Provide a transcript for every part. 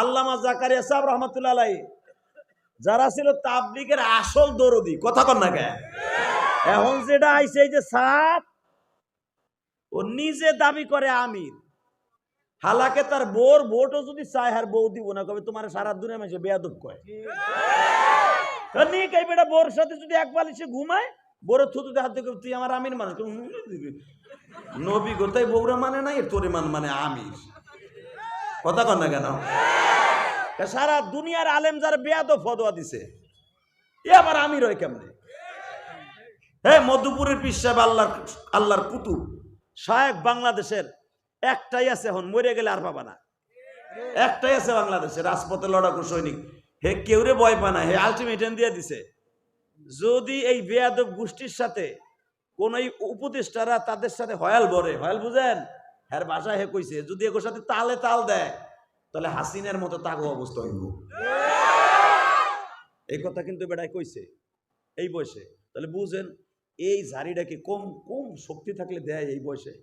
আল্লামা জাকারিয়া সাহেব রহমাতুল্লাহ আলাইহি যারা ছিল তাবলীগের আসল দরদি, কথা কন না কেন? এখন যেটা আইছে এই যে সাদ, ও নিজে দাবি করে আমির, হালাকে তার বোর ভোটও যদি চায় আর বউ দিব না, কবে তোমার সারা দুনিয়া মাঝে বেয়াদব কয়। এই বেটা বোর সাথে যদি এক বালিশে ঘুমায়, বোরের থুতুতে হাত দিয়ে তুই আমার আমির মানে নবী গোতাই বউরা মানে নাই, তোরে মানে আমির, কথা কন না কেন? সারা দুনিয়ার আলেম যারা বেয়াদব ফতোয়া দিছে, এ আবার আমির হয় কেমনে? মধুপুরের পীর সাহেব আল্লাহর কুতুব শায়েখ বাংলাদেশের একটাই আছে, এখন মরে গেলে আর পাবা না। একটাই আছে বাংলাদেশে, রাজপথে লড়াকু সৈনিক, হে কেউরে ভয় পায় না, হে আলটিমেটাম দিয়ে দিছে, যদি এই বেয়াদব গোষ্ঠীর সাথে কোন উপদেষ্টারা তাদের সাথে হয়াল বরে, হয়াল বুঝেন, হ্যার ভাষায় হে কইছে যদি এগুলোর সাথে তালে তাল দেয় তাহলে হাসিনের মতো তাগো অবস্থা হইব। এই কথা কিন্তু বেটাই কইছে এই বয়সে, তাহলে বুঝেন এই ঝাড়িটাকে কম কম শক্তি থাকলে দেয় এই বয়সে।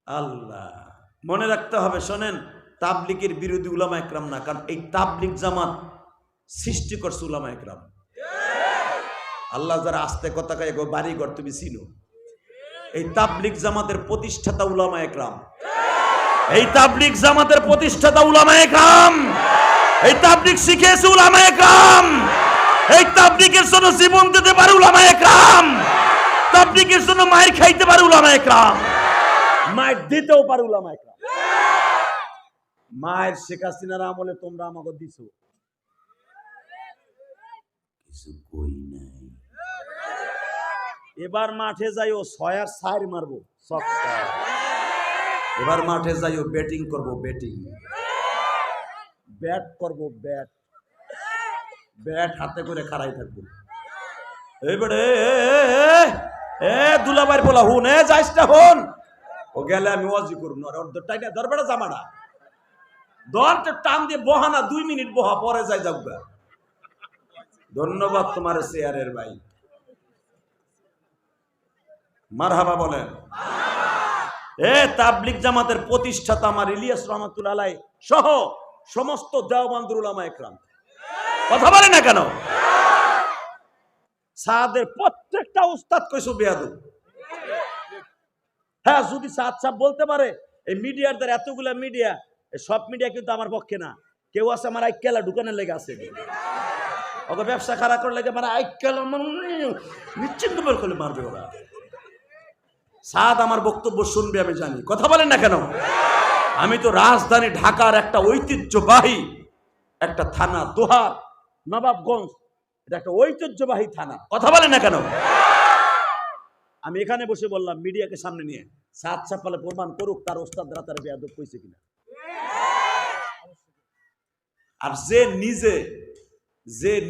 আল্লাহ মনে রাখতে হবে, শোনেন, তাবলীগের বিরোধী উলামা একরাম না, কারণ এই তাবলীগ জামাত সৃষ্টি করছে উলামা একরাম। আল্লাহ যারা আস্তে কথা কয় গো বাড়িঘর তুমি চিনো, এই তাবলীগ জামাতের প্রতিষ্ঠাতা উলামা একরাম, এই তাবলীগ জামাতের প্রতিষ্ঠাতা উলামা একরাম, এই তাবলীগ শিখিয়েছে উলামা একরাম, এই তাবলীগের জন্য জীবন দিতে পারে উলামা একরাম, তাবলীগের জন্য মায়ের খাইতে পারে উলামা একরাম, মায়ের দিতেও পারে উলামা একরাম। মায়ের শেখ হাসিনার আমলে তোমরা আমাকে দিছো, কিছু কই নাই। এবার মাঠে যাইও 6 আর 4 মারবো, এবার মাঠে যাইও ব্যাটিং করব, ব্যাটিং ব্যাট করব, ব্যাট ব্যাট হাতে করে খাড়াই থাকবো। এইবারে দুলাভাইয়ের বলা হুন, যাইস না হুন, ও গেলে আমি ওয়াজি করব না, ওর টাইটা ধরবেটা জামাটা ধরতে টান দিয়ে বহানা 2 মিনিট বহা, পরে যাই যাবগা। ধন্যবাদ তোমার চেয়ারের ভাই, মারহাবা বলেন। তাবলীগ জামাতের প্রতিষ্ঠাতা আমার ইলিয়াস রহমাতুল্লাহ আলাইহি সহ সমস্ত দেওবন্দের উলামা একরাম, কথা বলে না কেন? সাদের প্রত্যেকটা উস্তাদ কইছো বেয়াদব। হ্যাঁ, যদি সাদ সাহেব বলতে পারে এই মিডিয়ার দ্বারা এতগুলা মিডিয়া, সব মিডিয়া কিন্তু আমার পক্ষে না, কেউ আছে আমার আইকেলা ঢুকানোর লেগে আছে, ওকে ব্যবসা খারাপ করে লেগে মানে আইকেলা নিশ্চিন্ত করে মারবে ওরা। সাদ আমার বক্তব্য শুনবে আমি জানি, কথা বলেন না কেন? আমি তো রাজধানী ঢাকার একটা ঐতিহ্যবাহী একটা থানা, দোহার নবাবগঞ্জ, এটা একটা ঐতিহ্যবাহী থানা, কথা বলেন না কেন? আমি এখানে বসে বললাম মিডিয়াকে সামনে নিয়ে, সাদ সাপালে প্রমাণ করুক তার ওস্তাদরা তার বেয়াদব কইছে কিনা। আর যে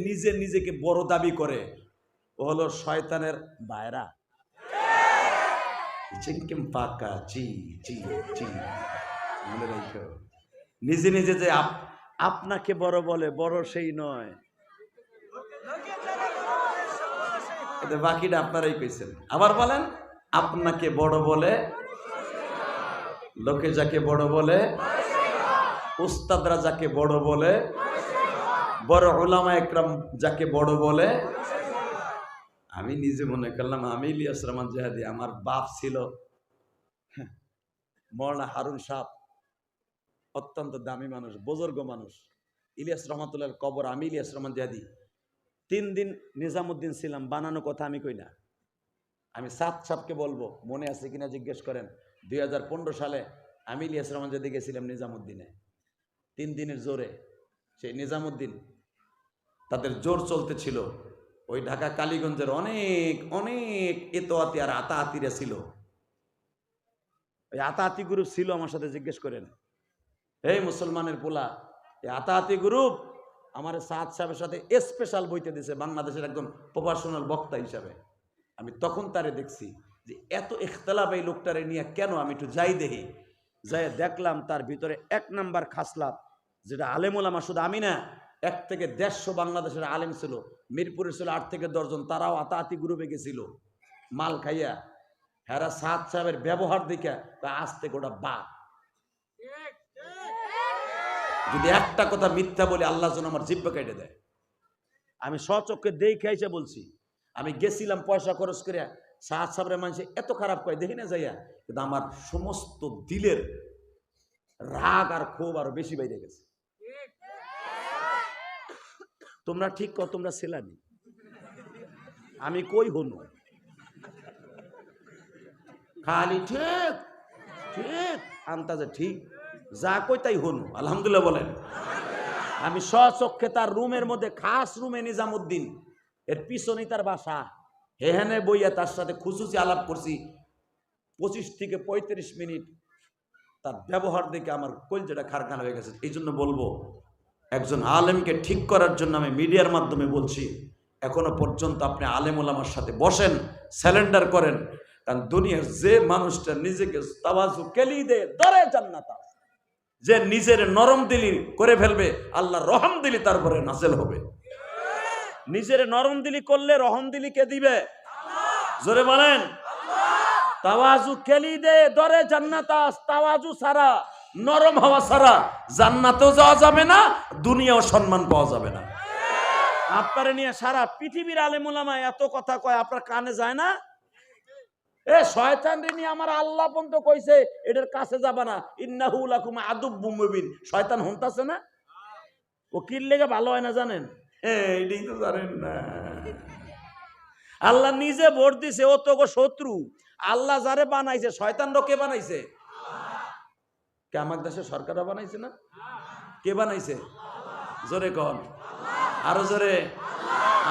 নিজে নিজেকে বড় দাবি করে ও হলো শয়তানের ভাইরা। নিজে নিজে যে আপনাকে বড় বলে, বড় সেই নয়, বাকিটা আপনারাই কইছেন। আবার বলেন, আপনাকে বড় বলে, লোকে যাকে বড় বলে, উস্তাদরা যাকে বড় বলে, বড় উলামা একরাম যাকে বড় বলে। আমি নিজে মনে করলাম আমি ইলিয়াস রহমান জিহাদি, আমার বাপ ছিল মওলানা হারুন সাহেব, অত্যন্ত দামি মানুষ, বুজুর্গ মানুষ, ইলিয়াস রহমাতুল্লাহর কবর। আমি ইলিয়াস রহমান জিহাদি 3 দিন নিজামুদ্দিন ছিলাম, বানানো কথা আমি কই না। আমি সাদ সাহেবকে বলবো, মনে আছে কিনা জিজ্ঞেস করেন, 2015 সালে আমি ইলিয়াস রহমান জিহাদি গেছিলাম নিজামুদ্দিনে 3 দিনের জোরে। সেই নিজামুদ্দিন তাদের জোর চলতেছিল, ওই ঢাকা কালীগঞ্জের অনেক অনেক এতোয়াতি আর আতাহাতিরা ছিল, ওই আতাহাতি গ্রুপ ছিল। আমার সাথে জিজ্ঞেস করেন, এই মুসলমানের পোলা, এই আতাহাতি গ্রুপ আমার সাদ সাহেবের সাথে স্পেশাল বইতে দিয়েছে বাংলাদেশের একজন প্রফেশনাল বক্তা হিসাবে। আমি তখন তারে দেখছি যে এত ইখতলাফ এই লোকটারে নিয়ে কেন। আমি একটু যাই দেখি, যাই দেখলাম তার ভিতরে 1 নাম্বার খাসলাত, যেটা আলেম ওলামা, শুধু আমি না, 1 থেকে 150 বাংলাদেশের আলেম ছিল, মিরপুরে ছিল 8 থেকে 10 জন, তারাও আতাহাতি গ্রুপে গেছিল মাল খাইয়া। হেরা সাদ সাহেবের ব্যবহার দেখে আজ থেকে ওটা বা যদি একটা কথা মিথ্যা বলি আল্লাহ যেন আমার জিহ্বা কেটে দেয়। আমি স্বচক্ষে দেখে এসে বলছি, আমি গেছিলাম পয়সা খরচ করে, সাত সাবরে মানুষ এত খারাপ করে দেখি না যাইয়া, কিন্তু আমার সমস্ত দিলের রাগ আর ক্ষোভ আরো বেশি বাইরে গেছে। তোমরা ঠিক কর, তোমরা ছেলানি, আমি কই হনু খালি ঠিক ঠিক আন্তাজে ঠিক যা কই তাই হনু। আলহামদুলিল্লাহ বলেন। আমি স্বচক্ষে তার রুমের মধ্যে, খাস রুমে নিজামুদ্দিন এর পিছনেই তার বাসা, হেহানে বইয়া তার সাথে খুশুসি আলাপ করছি 25 থেকে 35 মিনিট। তার ব্যবহার দেখে আমার কলজেটা খারখান হয়ে গেছে। এই জন্য বলবো, একজন আলেমকে ঠিক করার জন্য আমি মিডিয়ার মাধ্যমে বলছি, এখনো পর্যন্ত আপনি আলেম ওলামার সাথে বসেন, স্যালেন্ডার করেন। কারণ দুনিয়ার যে মানুষটা নিজেকে তাওয়াজু কেলি দে দরে জান্নাত, যে নিজের নরম দিলি করে ফেলবে, আল্লাহ রহম দিলি তারপরে নাজেল হবে। নিজের নরম দিলি করলে রহম দিলি কে দিবে? জোরে বলেন। তাওয়াজু কেলি দে দরে জান্নাত, তাওয়াজু ছাড়া, নরম হওয়া ছাড়া জান্নাতেও যাওয়া যাবে না, দুনিয়াও সম্মান পাওয়া যাবে না। আপনারে নিয়ে সারা পৃথিবীর আলেম ওলামা এত কথা কয়, আপনার কানে যায় না? এ শয়তান রে নিয়ে আমার আল্লাহ পর্যন্ত কইছে এটার কাছে যাবা না, ইন্নাহু লাকুম আদুব্বুম মুবিন। শয়তান হন্তাছে না? ও কি লেগে ভালো হয় না জানেন? এইটাই তো জানেন না। আল্লাহ নিজে ভোট দিছে, ও তো গো শত্রু। আল্লাহ যারে বানাইছে, শয়তানরা কে বানাইছে? কে আমার দেশে সরকাররা বানাইছে না? কে বানাইছে? জোরে কন, আরো জোরে।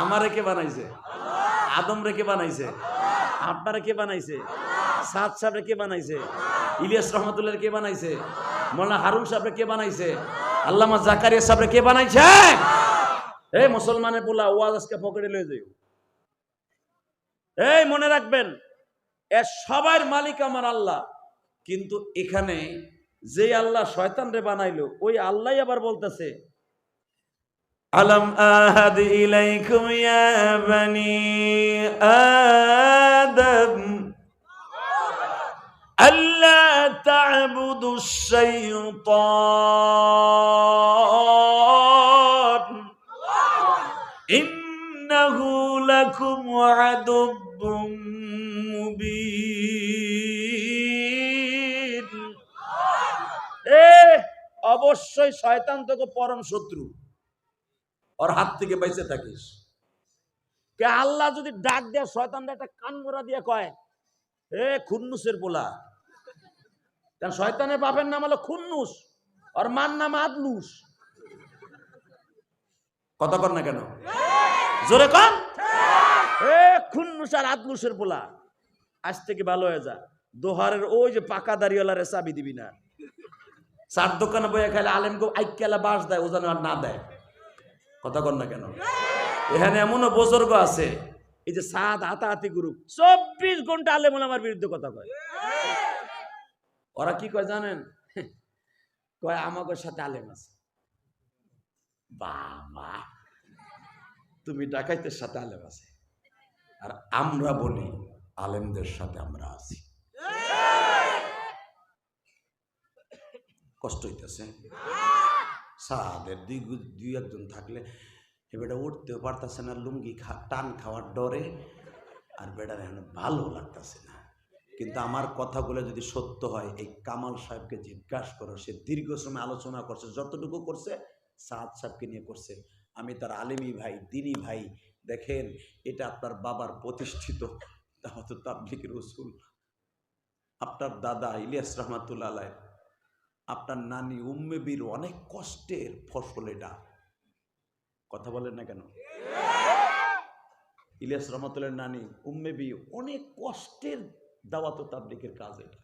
আমারে কে বানাইছে? আদম রে কে বানাইছে? আপনারা কে বানাইছে? সাদ সাহেব কে বানাইছে? ইলিয়াস রহমতুল্লাহ কে বানাইছে? মোল্লা হারুন সাহেব কে বানাইছে? আল্লামা জাকারিয়া সাহেব কে বানাইছে? এই মুসলমানের পোলা ওয়াজ আজকে পকেটে লয়ে যাই। এই মনে রাখবেন, এর সবার মালিক আমার আল্লাহ। কিন্তু এখানে যে আল্লাহ শয়তান রে বানাইলো, ওই আল্লাহ আবার বলতেছে, আলম আহাদ ইলাইকুম ইয়া বানি আদম আল্লা তা'বুদুশ শাইতান ইন্নাহু লাকুম আদুব্বুম মুবিন। অবশ্যই শয়তান তোকে পরম শত্রু, ওর হাত থেকে বেঁচে থাকিস। কে আল্লাহ যদি ডাক দেয়, শয়তানটা একটা কান মোড়া দিয়ে কয়, এ খুন্নুসের পোলা। কারণ শয়তানের বাপের নাম হলো খুন্নুস, আর মার নাম আদলুস। কথা কর না কেন? জোরে কন। এ খুন্নুস আর আদলুসের পোলা, আজ থেকে ভালো হয়ে যা। দোহারের ওই যে পাকা দাড়িওয়ালারে চাবি দিবি না। চার দোকানে বইয়া খাইলে আলেমকে আইকেলা বাস দেয়, ও যেন আর না দেয়। কথা কর না কেন? এখানে এমনও বুজুর্গ আছে, এই যে সাদ হাতাহাতি গ্রুপ 24 ঘন্টা আলেম ওলামার বিরুদ্ধে কথা কয়। ওরা কি কয় জানেন? কয় আমাদের সাথে আলেম আছে। বাবা, তুমি ডাকাইতের সাথে আলেম আছে, আর আমরা বলি আলেমদের সাথে আমরা আছি। কষ্ট হইতেছে। সাদের দুই একজন থাকলে বেটা উঠতেও পারতেছে না, লুঙ্গি টান খাওয়ার ডরে, আর বেটার এখন ভালো লাগতেছে না। কিন্তু আমার কথাগুলো যদি সত্য হয়, এই কামাল সাহেবকে জিজ্ঞাসা করো, সে দীর্ঘ সময় আলোচনা করছে, যতটুকু করছে সাদ সাহেবকে নিয়ে করছে। আমি তার আলেমি ভাই, দিনী ভাই। দেখেন, এটা আপনার বাবার প্রতিষ্ঠিত দাওয়াতুত তাবলীগের উসুল। আপনার দাদা ইলিয়াস রহমাতুল্লাহ আলাইহ, আপনার নানি উম্মে বীর অনেক কষ্টের ফসল এটা। কথা বলেন না কেন? ইলিয়াস রহমাতুল্লাহর নানি উম্মে বীর অনেক কষ্টের দাওয়াতুত তাবলীগের কাজ এটা।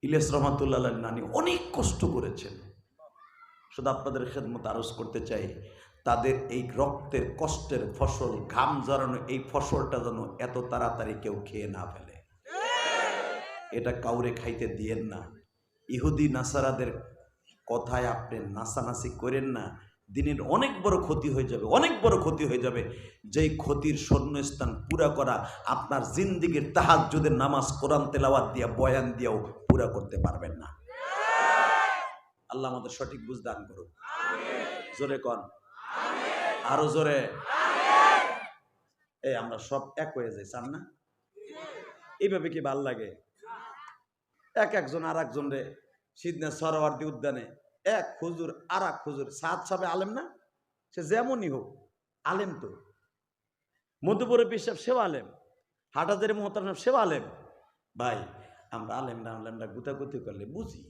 ইলিয়াস রহমাতুল্লাহর নানি অনেক কষ্ট করেছেন। শুধু আপনাদের খেদমত আরজ করতে চাই, তাদের এই রক্তের কষ্টের ফসল, ঘাম জড়ানো এই ফসলটা যেন এত তাড়াতাড়ি কেউ খেয়ে না ফেলে। এটা কাউরে খাইতে দিয়েন না। ইহুদি নাসারাদের কথায় আপনি নাসানাসি করেন না। দিনের অনেক বড় ক্ষতি হয়ে যাবে, অনেক বড় ক্ষতি হয়ে যাবে। যেই ক্ষতির শূন্যস্থান পুরা করা আপনার জিন্দিগির তাহাজ্জুদের নামাজ, কোরআন তেলাওয়াত দিয়া, বয়ান দিয়েও পুরা করতে পারবেন না। আল্লাহ আমাদের সঠিক বুঝ দান করুন। জোরে কন, আরো জোরে। এই আমরা সব এক হয়ে যাই, চান না? এইভাবে কি ভাল লাগে? একজন আর একজন রে সিদ্ধা সরোয়ার্দী উদ্যানে এক হুজুর আর এক হুজুর, সাত সাবে আলেম না, সে যেমনই হোক আলেম তো। মধুপুরে পিসাব সেও আলেম, হাটাদের মোহতার সেও আলেম। ভাই আমরা আলেমরা গুতাগুতি করলে বুঝি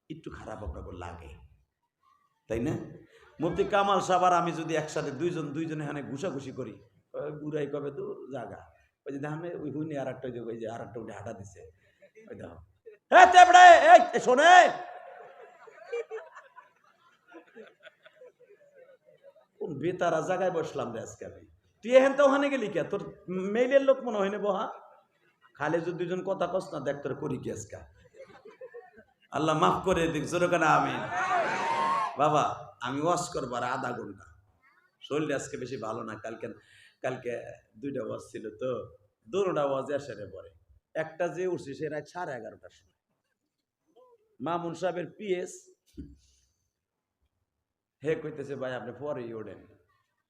একটু খারাপ আপনাকে লাগে, তাই না? মুফতি কামাল সাহেব আর আমি যদি একসাথে দুইজন এখানে ঘুষাঘুষি করি, গুড়াই কবে তো জায়গা ওই যে দেখেন ওই হুইনি আর একটা ওই যে আর একটা উঠে হাঁটা দিছে, ওই দেখো শোনে কোন বেতারা জায়গায় বসলাম রে আজকে আমি। তুই এখান তো ওখানে গেলি কে? তোর মেইলের লোক মনে হয় না বহা, খালি যদি দুজন কথা কস না দেখ তোর করি কি আজকে। আল্লাহ মাফ করে দিক, জোরে কেন আমিন। বাবা আমি ওয়াজ করবার আধা ঘন্টা, শরীর আজকে বেশি ভালো না। কালকে দুইটা ওয়াজ ছিল তো, দুটা ওয়াজ এসে পরে একটা যে উঠছি সে রাত 11:30টার সময়। মামুন সাহেবের পিএস হে কইতেছে ভাই আপনি পরেই ওঠেন।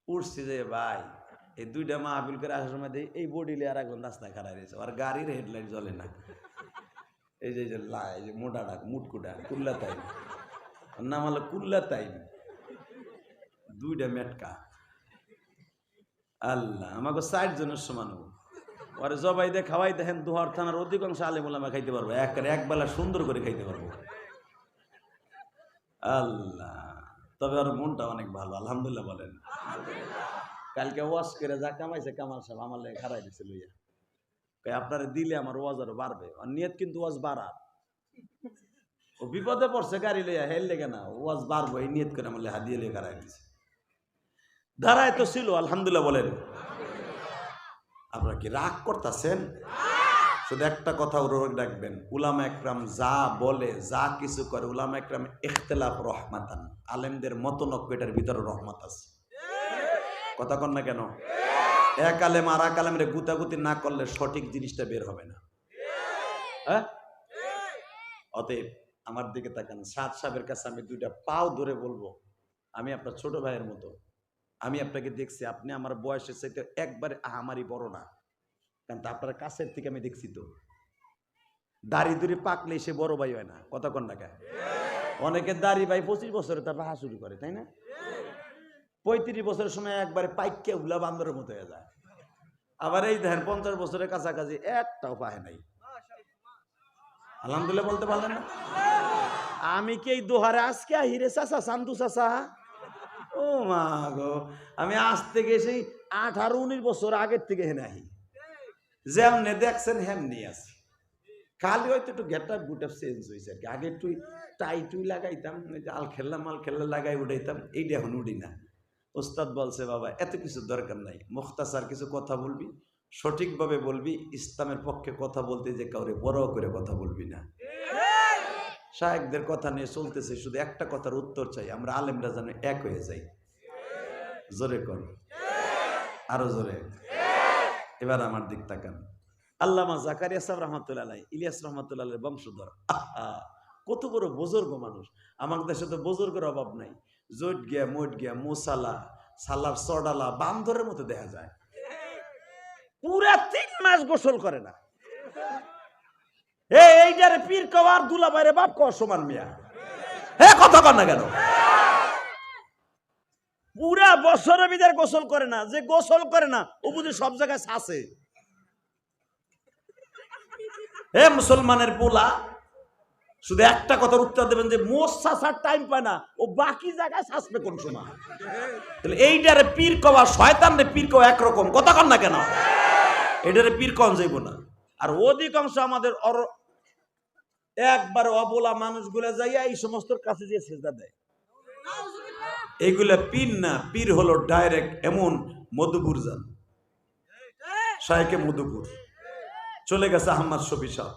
উঠছি যে ভাই এই দুইটা মাহফিল করে আসার সময় দেখি এই বডিলে আর একজন রাস্তায় খাড়া রয়েছে, আর গাড়ির হেডলাইট জ্বলে না। এই যে মোটাটা মুটকুটা কুল্লা তাই নাম হলো কুল্লা তাই, দুইটা মেটকা। আল্লাহ আমাকে 60 জনের সমান ওরে জবাই দিয়ে খাওয়াই দেখেন। দুহার থানার অধিকাংশ আলেমুলামা খাইতে পারবো, এক বেলা সুন্দর করে খাইতে পারবো। আল্লাহ তবে আর মনটা অনেক ভালো, আলহামদুলিল্লাহ বলেন। কালকে ওয়াজ করে যা কামাইছে কামাল সাহেব আমার লেগে খারাই দিছে লইয়া, আপনারা দিলে আমার ওয়াজ আরো বাড়বে। আর নিয়ত কিন্তু ওয়াজ বাড়ার, ও বিপদে পড়ছে গাড়ি লইয়া হেল লেগে না, ওয়াজ বাড়বো এই নিয়ত করে আমার লেহা দিয়ে লেগে খারাই দিছে। ধারায় তো ছিল, আলহামদুলিল্লাহ বলেন। আপনারা কি রাগ করতেছেন? শুধু একটা কথা রাখবেন, উলামা একরাম যা বলে যা কিছু করে, উলামা একরাম ইখতিলাফ রহমাতান, আলেমদের মতনৈক্য এটার ভিতরে রহমত আছে। কথা কন না কেন? এক আলেম আর এক আলেমের গুতাগুতি না করলে সঠিক জিনিসটা বের হবে না। হ্যাঁ, অতএব আমার দিকে তাকান। সাদ সাহেবের কাছে আমি দুইটা পাও ধরে বলবো, আমি আপনার ছোট ভাইয়ের মতো। আমি আপনাকে দেখছি, আপনি আমার বয়সের চাইতে একবারে আমারই বড় না, কারণ আপনার কাছের থেকে আমি দেখছি তো। দাড়ি দুড়ি পাকলে সে বড় ভাই হয় না। কথা কন না কেন? অনেকে দাড়ি ভাই 25 বছরে তার রাহা শুরু করে, তাই না? 35 বছরের সময় একবারে পাইকে উলা বান্দরের মতো হয়ে যায়। আবার এই দেখেন 50 বছরের কাছাকাছি একটাও পায় নাই। আলহামদুলিল্লাহ বলতে পারলেন না? আমি কি এই দোহারে আজকে হিরে চাচা চান্দু চাচা? ও মা গো, আমি আজ থেকে সেই 18-19 বছর আগের থেকে হেনে আহি, যেমনে দেখছেন হেমনি আছি। খালি হয়তো একটু গেটআপ গুটআপ চেঞ্জ হয়েছে আর কি। আগে একটু টাই টুই লাগাইতাম, আল খেললা লাগাই উঠাইতাম, এইটা এখন উঠি না। ওস্তাদ বলছে বাবা এত কিছু দরকার নাই, মুখতাসার কিছু কথা বলবি, সঠিকভাবে বলবি, ইসলামের পক্ষে কথা বলতে যে কাউরে বড় করে কথা বলবি না। শায়েখদের কথা নিয়ে চলতেছে, শুধু একটা কথার উত্তর চাই, আমরা আলেমরা যেন এক হয়ে যাই। জোরে কর, আরো জোরে। এবার আমার দিক তাকান। আল্লামা জাকারিয়া সাহেব রহমতুল্লাহ আলাইহি, ইলিয়াস রহমতুল্লাহ আলাইহির বংশধর। কত বড় বুজুর্গ মানুষ। আমাদের দেশে তো বুজুর্গের অভাব নাই। জোট গিয়া মোট গিয়া মোসালা সালার চড়ালা বান্দরের মতো দেখা যায়, পুরা 3 মাস গোসল করে না। এইটারে পীর কওয়ার দুলা বাইরে বাপ কওয়ার সমান মিয়া। কথা কর না কেন? পুরা বছরের ভিতরে গোসল করে না। যে গোসল করে না ও বুঝি সব জায়গায় ছাসে। মুসলমানের পোলা শুধু একটা কথার উত্তর দেবেন যে মোষ ছাসার টাইম পায় না, ও বাকি জায়গায় ছাসবে কোন সময়? তাহলে এইটারে পীর কওয়া, শয়তানরে পীর কওয়া একরকম। কথা কন না কেন? এটারে পীর কন যাইব না। আর অধিকাংশ আমাদের একবার অবলা মানুষগুলা যাইয়া এই সমস্ত কাছে যে সেজদা দেয়, এইগুলা পীর না। পীর হলো ডাইরেক্ট এমন মধুপুর যান, শায়েখে মধুপুর চলে গেছে আহমদ শফি সাহেব।